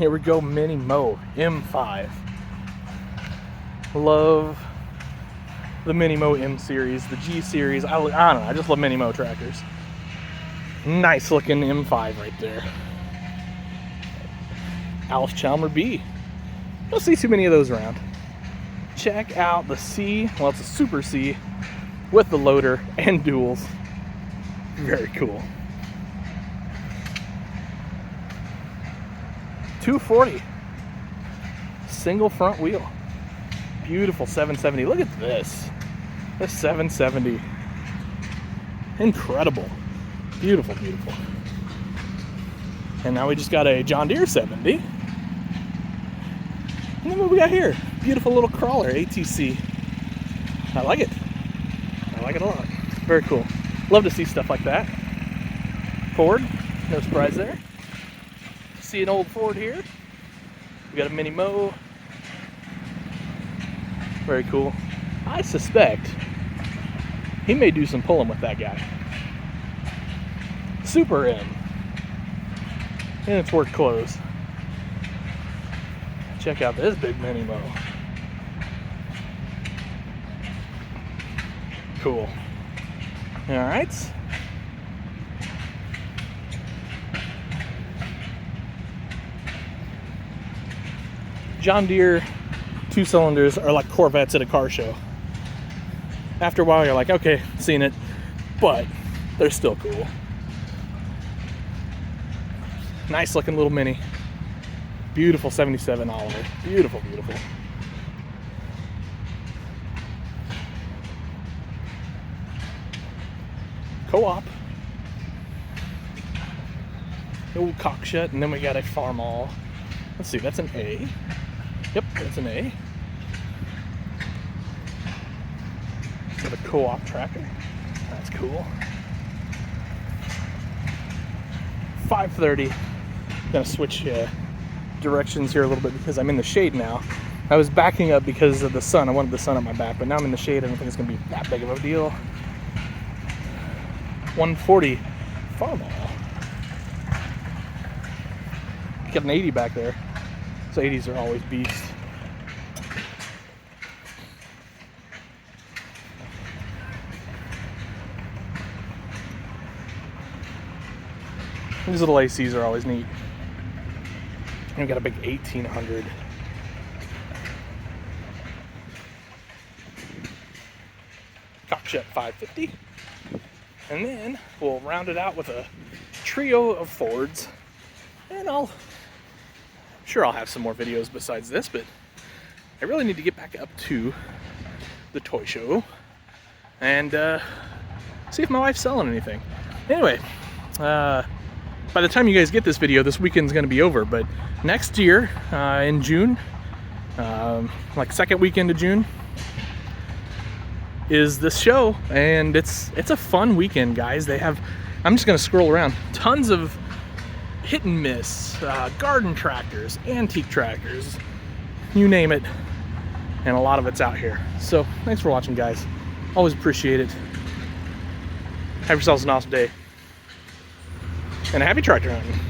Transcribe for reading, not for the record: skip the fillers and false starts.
Here we go, Mini Mo M5. Love the Mini Mo M series, the G series. I don't know, I just love Mini Mo tractors. Nice looking M5 right there. Alf Chalmer B. Don't see too many of those around. Check out the C. Well, it's a Super C with the loader and duals. Very cool. 240. Single front wheel. Beautiful 770. Look at this. This 770. Incredible. Beautiful, beautiful. And now we just got a John Deere 70. And then what we got here? Beautiful little crawler, ATC. I like it. I like it a lot. Very cool. Love to see stuff like that. Ford, no surprise there. See an old Ford here. We got a Mini Mo. Very cool. I suspect he may do some pulling with that guy. Super M. And it's work clothes. Check out this big Mini Mo. Cool. Alright. John Deere 2-cylinders are like Corvettes at a car show. After a while you're like, okay, seen it, but they're still cool. Nice looking little Mini. Beautiful 77 Oliver. Beautiful, beautiful. Co-op. Old Cockshut, and then we got a Farmall. Let's see, that's an A. Yep, that's an A. Got a co-op tractor. That's cool. 530. Gonna switch directions here a little bit because I'm in the shade now. I was backing up because of the sun. I wanted the sun on my back, but now I'm in the shade. I don't think it's gonna be that big of a deal. 140 Farmall. Got an 80 back there. So 80s are always beast. These little ACs are always neat. And we got a big 1800. Cockshut 550. And then we'll round it out with a trio of Fords. And I'm sure I'll have some more videos besides this, but I really need to get back up to the toy show and see if my wife's selling anything. Anyway, by the time you guys get this video, this weekend's going to be over, but next year in June, like second weekend of June, is this show, and it's a fun weekend, guys. They have, I'm just going to scroll around, tons of hit and miss, garden tractors, antique tractors, you name it, and a lot of it's out here. So thanks for watching, guys. Always appreciate it. Have yourselves an awesome day, and a happy tractor hunting.